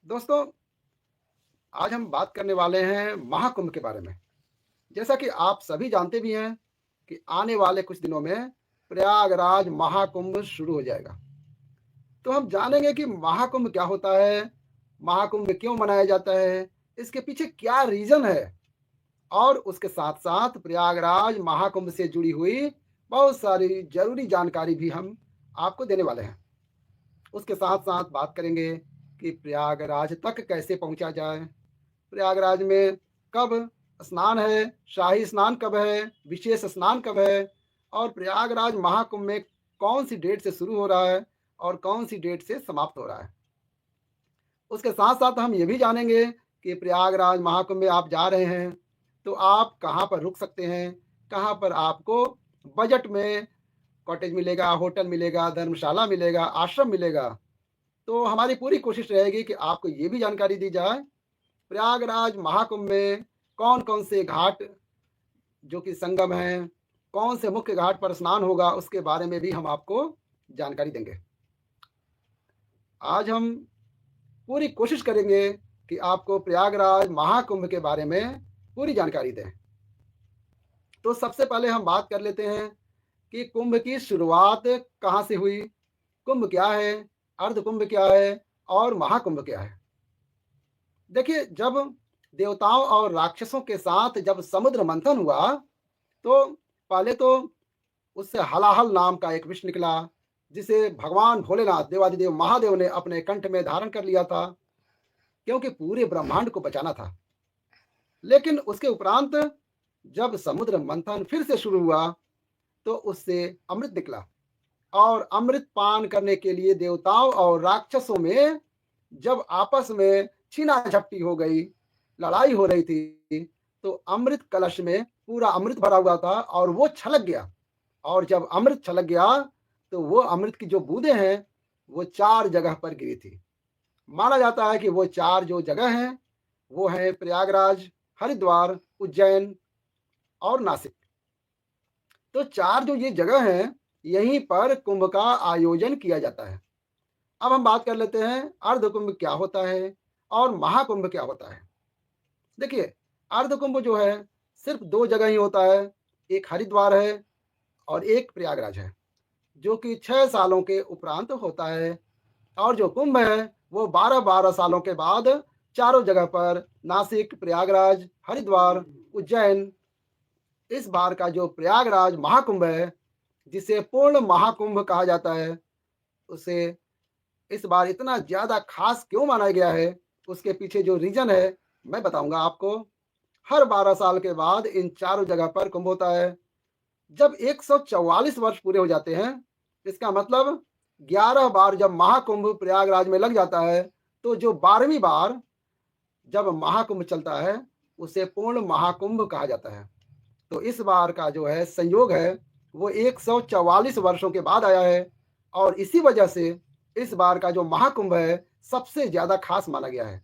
दोस्तों, आज हम बात करने वाले हैं महाकुंभ के बारे में। जैसा कि आप सभी जानते भी हैं कि आने वाले कुछ दिनों में प्रयागराज महाकुंभ शुरू हो जाएगा। तो हम जानेंगे कि महाकुंभ क्या होता है, महाकुंभ क्यों मनाया जाता है, इसके पीछे क्या रीज़न है और उसके साथ-साथ प्रयागराज महाकुंभ से जुड़ी हुई बहुत सारी ज़रूरी जानकारी भी हम आपको देने वाले हैं। उसके साथ-साथ बात करेंगे कि प्रयागराज तक कैसे पहुँचा जाए, प्रयागराज में कब स्नान है, शाही स्नान कब है, विशेष स्नान कब है और प्रयागराज महाकुंभ में कौन-सी डेट से शुरू हो रहा है और कौन-सी डेट से समाप्त हो रहा है। उसके साथ-साथ हम ये भी जानेंगे कि प्रयागराज महाकुंभ में आप जा रहे हैं, तो आप कहाँ पर रुक सकते हैं, कहाँ पर आपको बजट में कॉटेज मिलेगा, होटल मिलेगा, धर्मशाला मिलेगा, आश्रम मिलेगा। तो हमारी पूरी कोशिश रहेगी कि आपको ये भी जानकारी दी जाए प्रयागराज महाकुंभ में कौन-कौन से घाट जो कि संगम हैं, कौन से मुख्य घाट पर स्नान होगा, उसके बारे में भी हम आपको जानकारी देंगे। आज हम पूरी कोशिश करेंगे कि आपको प्रयागराज महाकुंभ के बारे में पूरी जानकारी दें। तो सबसे पहले हम बात कर लेते हैं कि कुंभ की शुरुआत कहाँ से हुई, कुंभ क्या है, अर्धकुंभ क्या है और महाकुंभ क्या है? देखिए, जब देवताओं और राक्षसों के साथ जब समुद्र मंथन हुआ, तो पहले तो उससे हलाहल नाम का एक विष निकला, जिसे भगवान भोलेनाथ देवाधिदेव महादेव ने अपने कंठ में धारण कर लिया था, क्योंकि पूरे ब्रह्मांड को बचाना था। लेकिन उसके उपरांत जब समुद्र मंथन फिर से शुरू हुआ, तो उससे अमृत निकला और अमृत पान करने के लिए देवताओं और राक्षसों में जब आपस में छीना-झपटी हो गई, लड़ाई हो रही थी, तो अमृत कलश में पूरा अमृत भरा हुआ था और वो छलक गया। और जब अमृत छलक गया, तो वो अमृत की जो बूंदें हैं, वो 4 जगह पर गिरी थी। माना जाता है कि वो 4 जो जगह हैं, वो हैं प्रयागराज, हरिद्वार, उज्जैन और नासिक। तो 4 जो ये जगह हैं, यहीं पर कुंभ का आयोजन किया जाता है। अब हम बात कर लेते हैं अर्धकुंभ क्या होता है और महाकुंभ क्या होता है। देखिए, अर्धकुंभ जो है सिर्फ 2 जगह ही होता है, एक हरिद्वार है और एक प्रयागराज है, जो कि 6 सालों के उपरांत होता है। और जो कुंभ है, वो 12-12 सालों के बाद चारों जगह पर नासिक, प्रयागराज, हरिद्वार, उज्जैन, इस बार का जो प्रयागराज महाकुंभ है, जिसे पूर्ण महाकुंभ कहा जाता है, उसे इस बार इतना ज़्यादा ख़ास क्यों माना गया है, उसके पीछे जो रीज़न है, मैं बताऊँगा आपको। हर 12 साल के बाद इन चारों जगह पर कुंभ होता है। जब 144 वर्ष पूरे हो जाते हैं, इसका मतलब 11 बार जब महाकुंभ प्रयागराज में लग जाता है, तो जो 12वीं बार जब महाकुंभ चलता है, उसे पूर्ण महाकुंभ कहा जाता है। तो इस बार का जो है संयोग है, वो 144 वर्षों के बाद आया है और इसी वजह से इस बार का जो महाकुंभ है, सबसे ज़्यादा ख़ास माना गया है।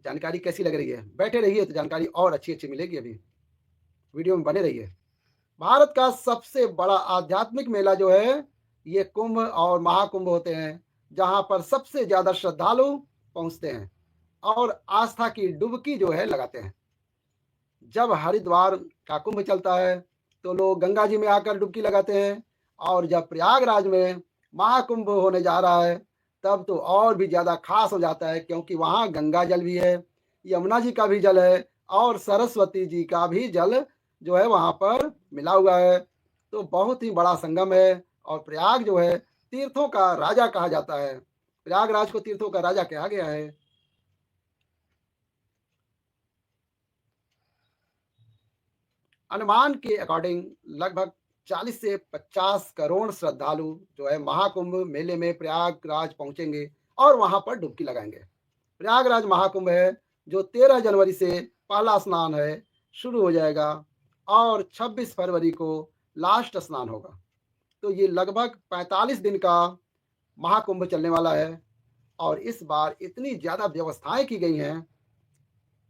जानकारी कैसी लग रही है? बैठे रहिए तो जानकारी और अच्छी-अच्छी मिलेगी अभी। वीडियो में बने रहिए। भारत का सबसे बड़ा आध्यात्मिक मेला जो है, ये कुंभ और महाकुंभ होते हैं, जहाँ पर सबसे ज़्यादा श्रद्धालु पहुँचते हैं और आस्था की डुबकी जो है लगाते हैं। जब हरिद्वार का कुंभ चलता है, तो लोग गंगा जी में आकर डुबकी लगाते हैं और जब प्रयागराज में महाकुंभ होने जा रहा है, तब तो और भी ज़्यादा ख़ास हो जाता है क्योंकि वहाँ गंगा जल भी है, यमुना जी का भी जल है और सरस्वती जी का भी जल जो है वहाँ पर मिला हुआ है। तो बहुत ही बड़ा संगम है और प्रयाग जो है तीर्थों का राजा कहा जाता है। प्रयागराज को तीर्थों का राजा कहा गया है। अनुमान के अकॉर्डिंग लगभग 40 से 50 करोड़ श्रद्धालु जो है महाकुंभ मेले में प्रयागराज पहुंचेंगे और वहां पर डुबकी लगाएंगे। प्रयागराज महाकुंभ है जो 13 जनवरी से पहला स्नान है शुरू हो जाएगा और 26 फरवरी को लास्ट स्नान होगा। तो ये लगभग 45 दिन का महाकुंभ चलने वाला है और इस बार इतनी ज़्यादा व्यवस्थाएं की गई हैं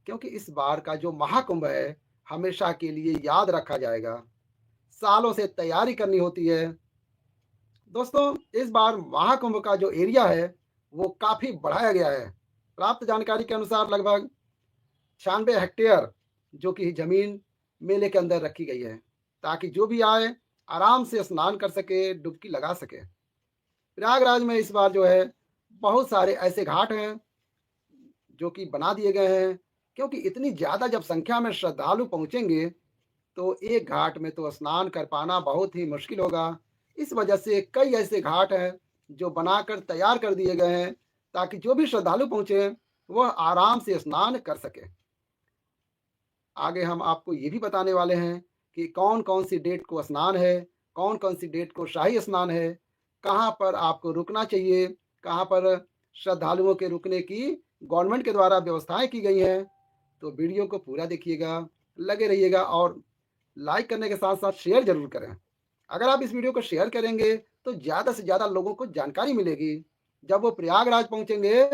क्योंकि इस बार का जो महाकुंभ है हमेशा के लिए याद रखा जाएगा। सालों से तैयारी करनी होती है, दोस्तों, इस बार महाकुंभ का जो एरिया है, वो काफ़ी बढ़ाया गया है। प्राप्त जानकारी के अनुसार लगभग 96 हेक्टेयर जो कि ज़मीन मेले के अंदर रखी गई है, ताकि जो भी आए आराम से स्नान कर सके, डुबकी लगा सके। प्रयागराज में इस बार जो है बहुत सारे ऐसे घाट हैं जो कि बना दिए गए हैं, क्योंकि इतनी ज़्यादा जब संख्या में श्रद्धालु पहुँचेंगे, तो एक घाट में तो स्नान कर पाना बहुत ही मुश्किल होगा। इस वजह से कई ऐसे घाट हैं जो बनाकर तैयार कर दिए गए हैं, ताकि जो भी श्रद्धालु पहुँचे, वह आराम से स्नान कर सकें। आगे हम आपको ये भी बताने वाले हैं कि कौन-कौन सी डेट को स्नान है, कौन-कौन सी डेट को शाही स्नान है, कहाँ पर आपको रुकना चाहिए, कहाँ पर श्रद्धालुओं के रुकने की गवर्नमेंट के द्वारा व्यवस्थाएँ की गई हैं। तो वीडियो को पूरा देखिएगा, लगे रहिएगा और लाइक करने के साथ-साथ शेयर ज़रूर करें। अगर आप इस वीडियो को शेयर करेंगे, तो ज़्यादा से ज़्यादा लोगों को जानकारी मिलेगी। जब वो प्रयागराज पहुँचेंगे,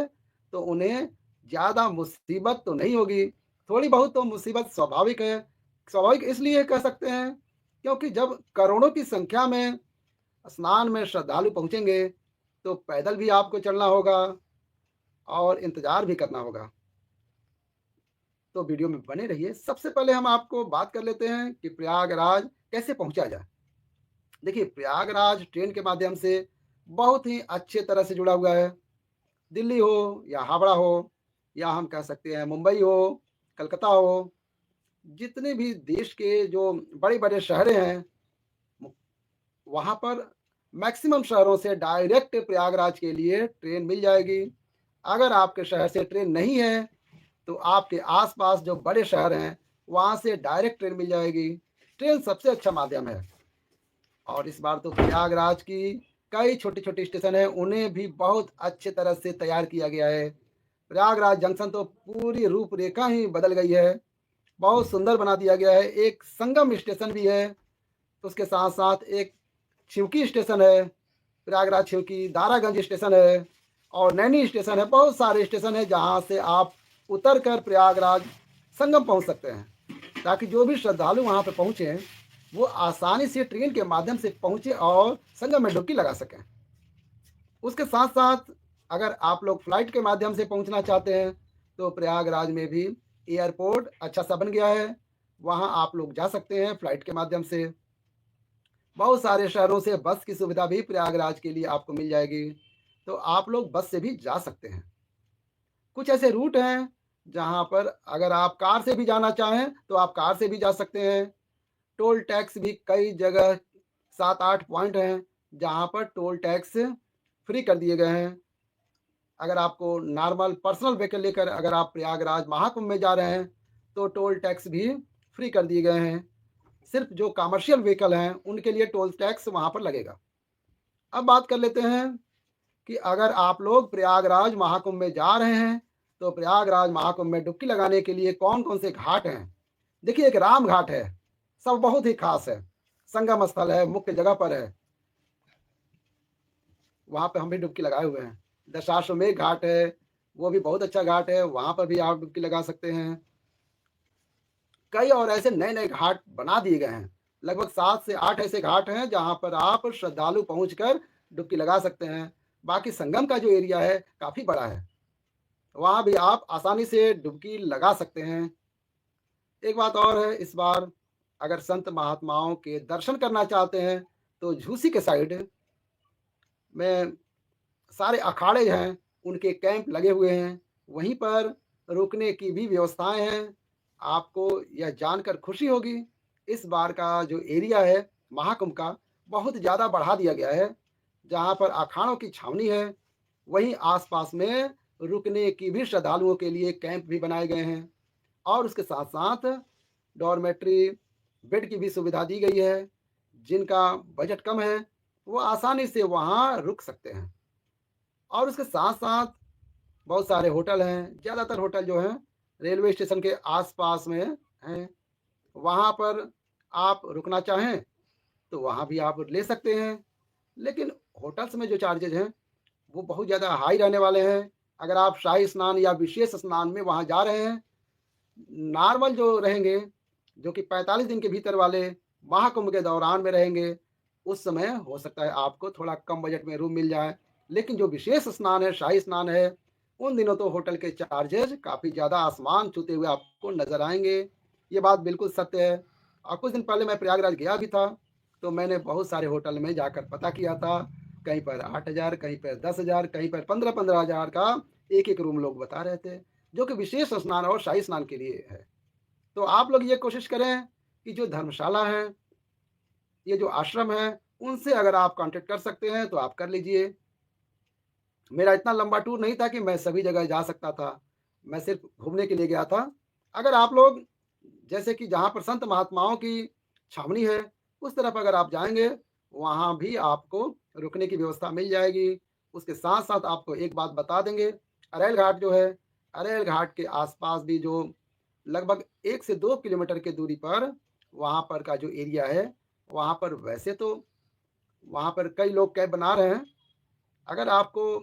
तो उन्हें ज़्यादा मुसीबत तो नहीं होगी, थोड़ी बहुत तो मुसीबत स्वाभाविक है। स्वाभाविक इसलिए कह सकते हैं, क्योंकि जब करोड़ों की संख्या में स्नान में श्रद्धालु पहुँचेंगे, तो पैदल भी आपको चलना होगा और इंतज़ार भी करना होगा। तो वीडियो में बने रहिए। सबसे पहले हम आपको बात कर लेते हैं कि प्रयागराज कैसे पहुँचा जाए। देखिए, प्रयागराज ट्रेन के माध्यम से बहुत ही अच्छे तरह से जुड़ा हुआ है। दिल्ली हो या हावड़ा हो या हम कह सकते हैं मुंबई हो, कलकत्ता हो, जितने भी देश के जो बड़े-बड़े शहरें हैं, वहाँ पर मैक्सिमम शहरों से डायरेक्ट प्रयागराज के लिए ट्रेन मिल जाएगी। अगर आपके शहर से ट्रेन नहीं है, तो आपके आस-पास जो बड़े शहर हैं, वहाँ से डायरेक्ट ट्रेन मिल जाएगी। ट्रेन सबसे अच्छा माध्यम है। और इस बार तो प्रयागराज की कई छोटे-छोटे स्टेशन हैं, उन्हें भी बहुत अच्छे तरह से तैयार किया गया है। प्रयागराज जंक्शन तो पूरी रूपरेखा ही बदल गई है, बहुत सुंदर बना दिया गया है। एक संगम स्टेशन भी है, उसके साथ-साथ एक छिवकी स्टेशन है, प्रयागराज छिवकी, दारागंज स्टेशन है और नैनी स्टेशन है। बहुत सारे स्टेशन हैं, जहाँ से आप उतर कर प्रयागराज संगम पहुँच सकते हैं, ताकि जो भी श्रद्धालु वहाँ पे पहुँचे, वो आसानी से ट्रेन के माध्यम से पहुँचे और संगम में डुबकी लगा सकें। उसके साथ-साथ अगर आप लोग फ्लाइट के माध्यम से पहुँचना चाहते हैं, तो प्रयागराज में भी एयरपोर्ट अच्छा-सा बन गया है। वहाँ आप लोग जा सकते हैं फ्लाइट के माध्यम से। बहुत सारे शहरों से बस की सुविधा भी प्रयागराज के लिए आपको मिल जाएगी, तो आप लोग बस से भी जा सकते हैं। कुछ ऐसे रूट हैं, जहाँ पर अगर आप कार से भी जाना चाहें, तो आप कार से भी जा सकते हैं। टोल टैक्स भी कई जगह 7-8 पॉइंट हैं, जहाँ पर टोल टैक्स फ्री कर दिए गए हैं। अगर आपको नॉर्मल पर्सनल व्हीकल लेकर अगर आप प्रयागराज महाकुंभ में जा रहे हैं, तो टोल टैक्स भी फ्री कर दिए गए हैं। सिर्फ़ जो कमर्शियल व्हीकल हैं, उनके लिए टोल टैक्स वहाँ पर लगेगा। अब बात कर लेते हैं कि अगर आप लोग प्रयागराज महाकुंभ में जा रहे हैं, तो प्रयागराज महाकुंभ में डुबकी लगाने के लिए कौन-कौन से घाट हैं? देखिए, एक राम घाट है, सब बहुत ही ख़ास है, संगम स्थल है, मुख्य जगह पर है, वहाँ पे हम भी डुबकी लगाए हुए हैं। दशाश्वमेध घाट है, वो भी बहुत अच्छा घाट है, वहाँ पर भी आप डुबकी लगा सकते हैं। कई और ऐसे नए-नए घाट बना दिए गए हैं, लगभग 7 से 8 ऐसे घाट हैं, जहाँ पर आप श्रद्धालु पहुँचकर डुबकी लगा सकते हैं। बाकी संगम का जो एरिया है, काफ़ी बड़ा है, वहाँ भी आप आसानी से डुबकी लगा सकते हैं। एक बात और है, इस बार अगर संत महात्माओं के दर्शन करना चाहते हैं, तो झूसी के साइड में सारे अखाड़े हैं, उनके कैंप लगे हुए हैं, वहीं पर रुकने की भी व्यवस्थाएँ हैं। आपको यह जानकर खुशी होगी, इस बार का जो एरिया है महाकुंभ का, बहुत ज़्यादा बढ़ा दिया गया है। जहाँ पर अखाड़ों की छावनी है, वहीं आस-पास में रुकने की भी श्रद्धालुओं के लिए कैंप भी बनाए गए हैं और उसके साथ-साथ डॉर्मेट्री, बेड की भी सुविधा दी गई है। जिनका बजट कम है, वो आसानी से वहाँ रुक सकते हैं और उसके साथ-साथ बहुत सारे होटल हैं, ज़्यादातर होटल जो हैं रेलवे स्टेशन के आस-पास में हैं। वहाँ पर आप रुकना चाहें, तो वहाँ भी आप ले सकते हैं। लेकिन होटल्स में जो चार्जेज़ हैं, वो बहुत ज़्यादा हाई रहने वाले हैं। अगर आप शाही स्नान या विशेष स्नान में वहाँ जा रहे हैं, नॉर्मल जो रहेंगे, जो कि 45 दिन के भीतर वाले महाकुंभ के दौरान में रहेंगे, उस समय हो सकता है आपको थोड़ा कम बजट में रूम मिल जाए। लेकिन जो विशेष स्नान है, शाही स्नान है, उन दिनों तो होटल के चार्जेज़ काफ़ी ज़्यादा आसमान छूते हुए आपको नज़र आएँगे। ये बात बिल्कुल सत्य है। और कुछ दिन पहले मैं प्रयागराज गया भी था, तो मैंने बहुत सारे होटल में जाकर पता किया था। कहीं पर 8,000, कहीं पर 10,000, कहीं पर 15-15 हज़ार का एक-एक रूम लोग बता रहे थे, जो कि विशेष स्नान और शाही स्नान के लिए है। तो आप लोग ये कोशिश करें कि जो धर्मशाला है, ये जो आश्रम है, उनसे अगर आप कॉन्टैक्ट कर सकते हैं तो आप कर लीजिए। मेरा इतना लंबा टूर नहीं था कि मैं सभी जगह जा सकता था। मैं सिर्फ़ घूमने के लिए गया था। अगर आप लोग जैसे कि जहाँ पर संत महात्माओं की छावनी है, उस तरफ अगर आप जाएँगे, वहाँ भी आपको रुकने की व्यवस्था मिल जाएगी। उसके साथ-साथ आपको एक बात बता देंगे, अरैल घाट जो है, अरैल घाट के आस-पास भी जो लगभग 1 से 2 किलोमीटर की दूरी पर वहाँ पर का जो एरिया है, वहाँ पर वैसे तो वहाँ पर कई लोग कैंप बना रहे हैं। अगर आपको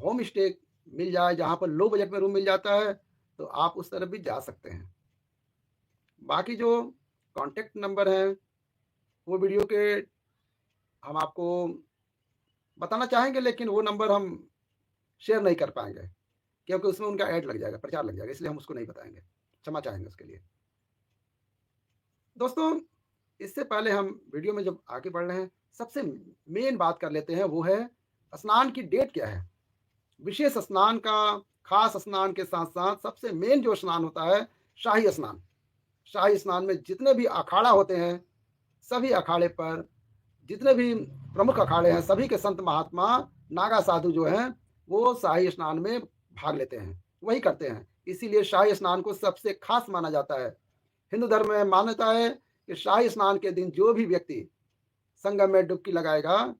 होम स्टे मिल जाए, जहाँ पर लो बजट में रूम मिल जाता है, तो आप उस तरफ भी जा सकते हैं। बाकी जो कॉन्टैक्ट नंबर हैं, वो वीडियो के हम आपको बताना चाहेंगे, लेकिन वो नंबर हम शेयर नहीं कर पाएँगे, क्योंकि उसमें उनका ऐड लग जाएगा, प्रचार लग जाएगा, इसलिए हम उसको नहीं बताएँगे। क्षमा चाहेंगे उसके लिए। दोस्तों, इससे पहले हम वीडियो में जब आगे बढ़ रहे हैं, सबसे मेन बात कर लेते हैं, वो है स्नान की डेट क्या है? विशेष स्नान का, खास स्नान के साथ-साथ सबसे मेन जो स्नान होता है, शाही स्नान। शाही स्नान में जितने भी अखाड़ा होते हैं, सभी अखाड़े पर जितने भी प्रमुख अखाड़े हैं, सभी के संत महात्मा, नागा साधु जो हैं, वो शाही स्नान में भाग लेते हैं, वही करते हैं। इसीलिए शाही स्नान को सबसे खास माना जाता है। हिंदू धर्म में मान्यता है कि शाही स्नान के दिन जो भी व्यक्ति संगम में डुबकी लगाएगा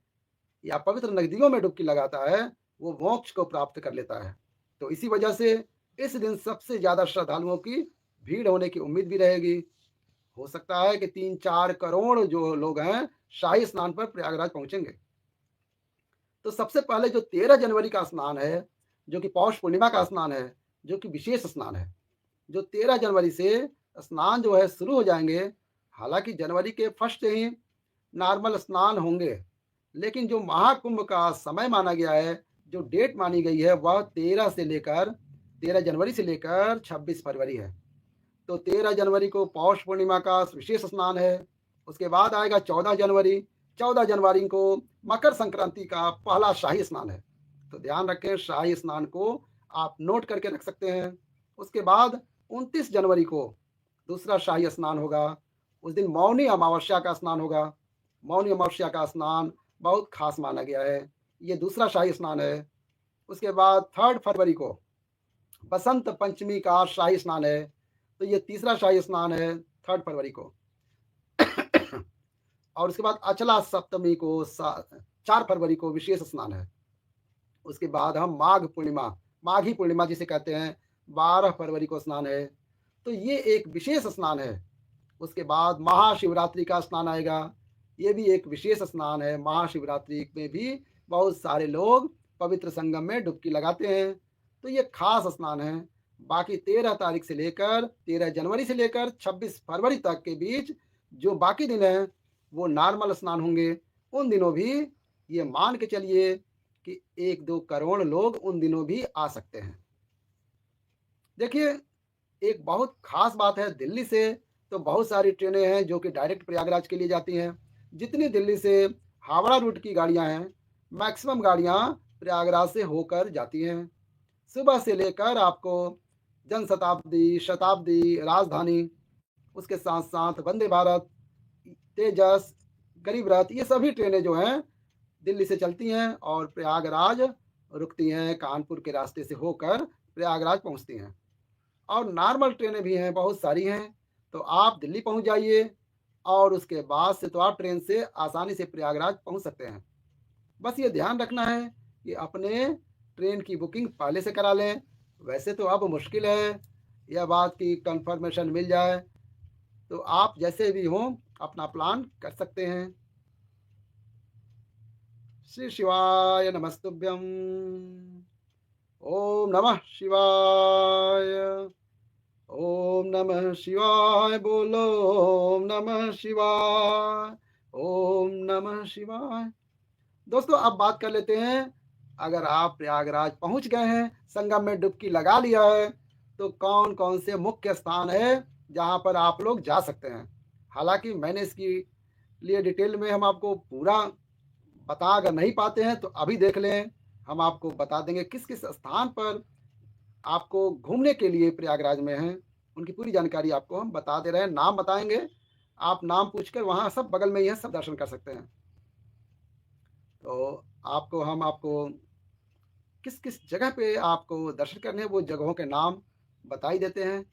या पवित्र नदियों में डुबकी लगाता है, वो मोक्ष को प्राप्त कर लेता है। तो इसी वजह से इस दिन सबसे ज़्यादा श्रद्धालुओं की भीड़ होने की उम्मीद भी रहेगी। हो सकता है कि 3-4 करोड़ जो लोग हैं, शाही स्नान पर प्रयागराज पहुँचेंगे। तो सबसे पहले जो 13 जनवरी का स्नान है, जो कि पौष पूर्णिमा का स्नान है, जो कि विशेष स्नान है। जो 13 जनवरी से स्नान जो है शुरू हो जाएँगे, हालाँकि जनवरी के फर्स्ट से ही नॉर्मल स्नान होंगे, लेकिन जो महाकुंभ का समय माना गया है, जो डेट मानी गई है, वह 13 जनवरी से लेकर 26 फरवरी है। तो 13 जनवरी को पौष पूर्णिमा का विशेष स्नान है। उसके बाद आएगा 14 जनवरी। 14 जनवरी को मकर संक्रांति का पहला शाही स्नान है। तो ध्यान रखें, शाही स्नान को आप नोट करके रख सकते हैं। उसके बाद 29 जनवरी को दूसरा शाही स्नान होगा। उस दिन मौनी अमावस्या का स्नान होगा। मौनी अमावस्या का स्नान बहुत खास माना गया है। ये दूसरा शाही स्नान है। उसके बाद 3 फरवरी को बसंत पंचमी का शाही स्नान है। तो ये तीसरा शाही स्नान है 3 फरवरी को। और उसके बाद अचला सप्तमी को 4 फरवरी को विशेष स्नान है। उसके बाद हम माघ पूर्णिमा, माघी पूर्णिमा जिसे कहते हैं, 12 फरवरी को स्नान है। तो ये एक विशेष स्नान है। उसके बाद महाशिवरात्रि का स्नान आएगा। ये भी एक विशेष स्नान है। महाशिवरात्रि में भी बहुत सारे लोग पवित्र संगम में डुबकी लगाते हैं। तो ये खास स्नान है। बाकी 13 तारीख से लेकर 13 जनवरी से लेकर 26 फरवरी तक के बीच जो बाकी दिन हैं, वो नॉर्मल स्नान होंगे। उन दिनों भी ये मान के चलिए कि 1-2 करोड़ लोग उन दिनों भी आ सकते हैं। देखिए, एक बहुत ख़ास बात है, दिल्ली से तो बहुत सारी ट्रेनें हैं जो कि डायरेक्ट प्रयागराज के लिए जाती हैं। जितनी दिल्ली से हावड़ा रूट की गाड़ियाँ हैं, मैक्सिमम गाड़ियाँ प्रयागराज से होकर जाती हैं। सुबह से लेकर आपको जनशताब्दी, शताब्दी, राजधानी, उसके साथ-साथ वंदे भारत, तेजस, गरीब रथ, ये सभी ट्रेनें जो हैं दिल्ली से चलती हैं और प्रयागराज रुकती हैं, कानपुर के रास्ते से होकर प्रयागराज पहुँचती हैं। और नॉर्मल ट्रेनें भी हैं, बहुत सारी हैं। तो आप दिल्ली पहुँच जाइए और उसके बाद से तो आप ट्रेन से आसानी से प्रयागराज पहुँच सकते हैं। बस ये ध्यान रखना है कि अपने ट्रेन की बुकिंग पहले से करा लें। वैसे तो अब मुश्किल है यह बात कि कन्फर्मेशन मिल जाए, तो आप जैसे भी हों अपना प्लान कर सकते हैं। श्री शिवाय नमस्तुभ्यं। ओम नमः शिवाय। ओम नमः शिवाय बोलो, ओम नमः शिवाय। ओम नमः शिवाय। दोस्तों अब बात कर लेते हैं, अगर आप प्रयागराज पहुंच गए हैं, संगम में डुबकी लगा लिया है, तो कौन कौन से मुख्य स्थान है जहां पर आप लोग जा सकते हैं। हालांकि मैंने इसकी लिए डिटेल में हम आपको पूरा बता अगर नहीं पाते हैं तो अभी देख लें, हम आपको बता देंगे किस किस स्थान पर आपको घूमने के लिए प्रयागराज में हैं, उनकी पूरी जानकारी आपको हम बता दे रहे हैं, नाम बताएंगे। आप नाम पूछकर वहाँ सब बगल में ही है, सब दर्शन कर सकते हैं। तो आपको किस किस जगह पे आपको दर्शन करने हैं वो जगहों के नाम बता ही देते हैं।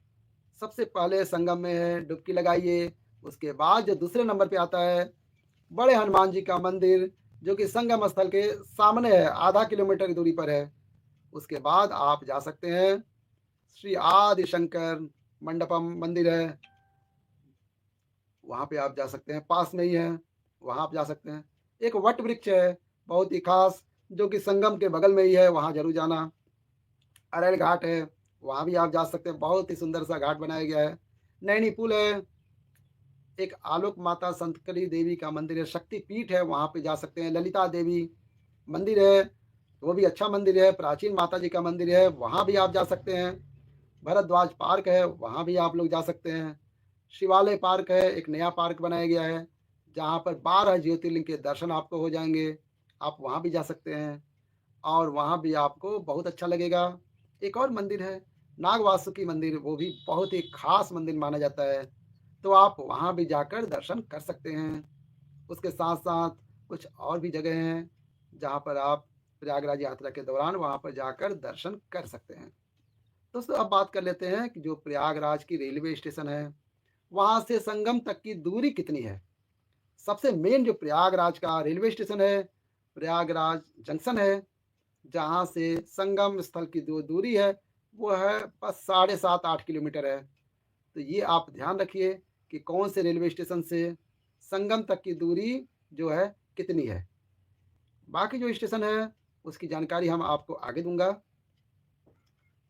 सबसे पहले संगम में है डुबकी लगाइए, उसके बाद जो दूसरे नंबर पे आता है बड़े हनुमान जी का मंदिर, जो कि संगम स्थल के सामने है, आधा किलोमीटर की दूरी पर है। उसके बाद आप जा सकते हैं श्री आदि शंकर मंडपम मंदिर है, वहाँ पे आप जा सकते हैं, पास में ही है, वहाँ आप जा सकते हैं। एक वट वृक्ष है, बहुत ही खास, जो कि संगम के बगल में ही है, वहाँ ज़रूर जाना। अरैल घाट है, वहाँ भी आप जा सकते हैं, बहुत ही सुंदर सा घाट बनाया गया है। नैनी पुल है, एक आलोक माता संतकली देवी का मंदिर है, शक्ति पीठ है, वहाँ पे जा सकते हैं। ललिता देवी मंदिर है, वो भी अच्छा मंदिर है, प्राचीन माता जी का मंदिर है, वहाँ भी आप जा सकते हैं। भरद्वाज पार्क है, वहाँ भी आप लोग जा सकते हैं। शिवालय पार्क है, एक नया पार्क बनाया गया है, जहाँ पर 12 ज्योतिर्लिंग के दर्शन आपको हो जाएँगे। आप वहाँ भी जा सकते हैं और वहाँ भी आपको बहुत अच्छा लगेगा। एक और मंदिर है, नाग वासुकी मंदिर, वो भी बहुत ही ख़ास मंदिर माना जाता है, तो आप वहाँ भी जाकर दर्शन कर सकते हैं। उसके साथ-साथ कुछ और भी जगह हैं, जहाँ पर आप प्रयागराज यात्रा के दौरान वहाँ पर जाकर दर्शन कर सकते हैं। दोस्तों अब बात कर लेते हैं कि जो प्रयागराज की रेलवे स्टेशन है, वहाँ से संगम तक की दूरी कितनी है। सबसे मेन जो प्रयागराज का रेलवे स्टेशन है, प्रयागराज जंक्शन है, जहाँ से संगम स्थल की जो दूरी है, वो है बस 7.5-8 किलोमीटर है। तो ये आप ध्यान रखिए कि कौन से रेलवे स्टेशन से संगम तक की दूरी जो है कितनी है। बाकी जो स्टेशन है, उसकी जानकारी हम आपको आगे दूँगा।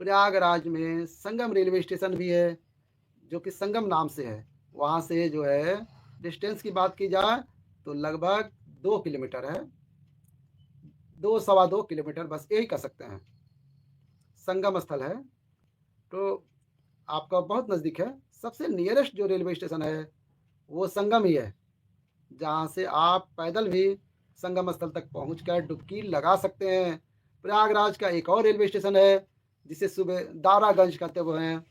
प्रयागराज में संगम रेलवे स्टेशन भी है, जो कि संगम नाम से है। वहाँ से जो है डिस्टेंस की बात की जाए तो लगभग 2 किलोमीटर है। 2 सवा 2 किलोमीटर बस यही कह सकते हैं। संगम स्थल है, तो आपका बहुत नज़दीक है। सबसे नियरेस्ट जो रेलवे स्टेशन है, वो संगम ही है, जहाँ से आप पैदल भी संगम स्थल तक पहुँचकर डुबकी लगा सकते हैं। प्रयागराज का एक और रेलवे स्टेशन है, जिसे सुबह दारागंज कहते हुए हैं।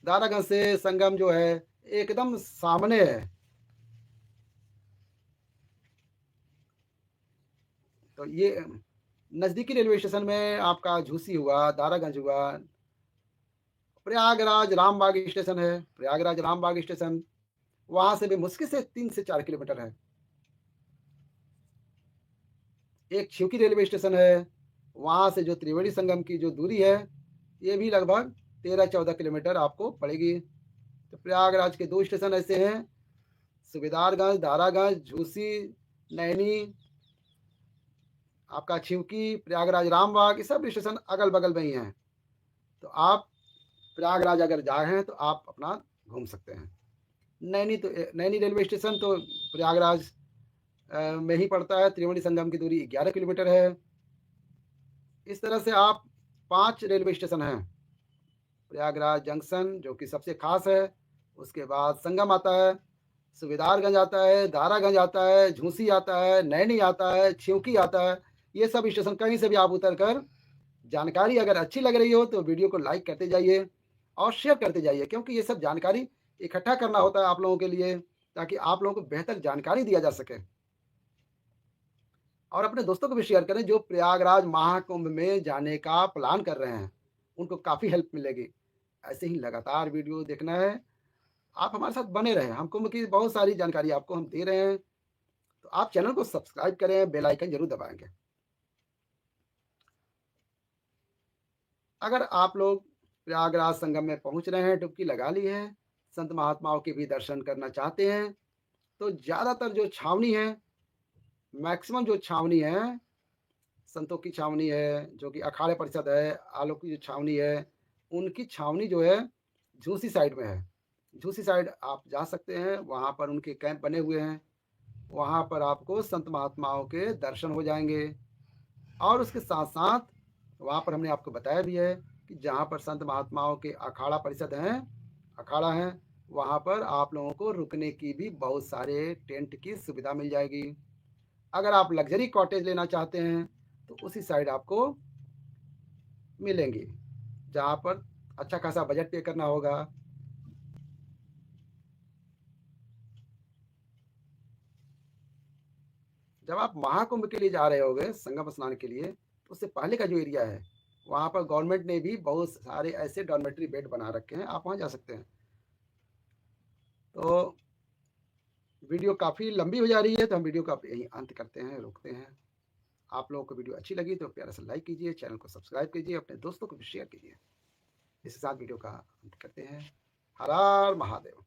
दारागंज से संगम जो है एकदम सामने है। तो ये नज़दीकी रेलवे स्टेशन में आपका झूसी हुआ, दारागंज हुआ, प्रयागराज रामबाग स्टेशन है, प्रयागराज रामबाग स्टेशन, वहाँ से भी मुश्किल से 3 से 4 किलोमीटर है। एक छिवकी रेलवे स्टेशन है, वहाँ से जो त्रिवेणी संगम की जो दूरी है, ये भी लगभग 13-14 किलोमीटर आपको पड़ेगी। तो प्रयागराज के 2 स्टेशन ऐसे हैं, सूबेदारगंज, दारागंज, झूसी, नैनी, आपका छिवकी, प्रयागराज रामबाग, ये सब स्टेशन अगल-बगल में ही हैं। तो आप प्रयागराज अगर जा रहे हैं तो आप अपना घूम सकते हैं। नैनी रेलवे स्टेशन तो प्रयागराज में ही पड़ता है, त्रिवेणी संगम की दूरी 11 किलोमीटर है। इस तरह से आप 5 रेलवे स्टेशन हैं। प्रयागराज जंक्शन जो कि सबसे ख़ास है, उसके बाद संगम आता है, सूबेदारगंज आता है, दारागंज आता है, झूसी आता है, नैनी आता है, छिवकी आता है। ये सब स्टेशन कहीं से भी आप उतर कर जानकारी अगर अच्छी लग रही हो तो वीडियो को लाइक करते जाइए और शेयर करते जाइए, क्योंकि ये सब जानकारी इकट्ठा करना होता है आप लोगों के लिए, ताकि आप लोगों को बेहतर जानकारी दिया जा सके। और अपने दोस्तों को भी शेयर करें जो प्रयागराज महाकुंभ में जाने का प्लान कर रहे हैं, उनको काफ़ी हेल्प मिलेगी। ऐसे ही लगातार वीडियो देखना है, आप हमारे साथ बने रहें, हम कुंभ की बहुत सारी जानकारी आपको हम दे रहे हैं। तो आप चैनल को सब्सक्राइब करें, बेल आइकन ज़रूर दबाएँगे। अगर आप लोग प्रयागराज संगम में पहुँच रहे हैं, डुबकी लगा ली है, संत महात्माओं के भी दर्शन करना चाहते हैं, तो ज़्यादातर जो छावनी है, मैक्सिमम जो छावनी है, संतों की छावनी है, जो कि अखाड़े परिषद है, आलोक की जो छावनी है, उनकी छावनी जो है, झूसी साइड में है। झूसी साइड आप जा सकते हैं, वहाँ पर उनके कैंप बने हुए हैं। वहाँ पर आपको संत महात्माओं के दर्शन हो जाएँगे। और उसके साथ-साथ वहाँ पर हमने आपको बताया भी है कि जहाँ पर संत महात्माओं के अखाड़ा परिषद हैं, अखाड़ा है, वहाँ पर आप लोगों को रुकने की भी बहुत सारे टेंट की सुविधा मिल जाएगी। अगर आप लग्ज़री कॉटेज लेना चाहते हैं, तो उसी साइड आपको मिलेंगी, जहाँ पर अच्छा खासा बजट पे करना होगा। जब आप महाकुंभ के लिए जा रहे होगे, संगम स्नान के लिए, तो उससे पहले का जो एरिया है, वहाँ पर गवर्नमेंट ने भी बहुत सारे ऐसे डॉर्मेट्री बेड बना रखे हैं, आप वहाँ जा सकते हैं। तो वीडियो काफ़ी लंबी हो जा रही है, तो हम वीडियो का अब यहीं अंत करते हैं, रोकते हैं। आप लोगों को वीडियो अच्छी लगी तो प्यारा सा लाइक कीजिए, चैनल को सब्सक्राइब कीजिए, अपने दोस्तों को भी शेयर कीजिए। इसी के साथ वीडियो का अंत करते हैं। हर हर महादेव।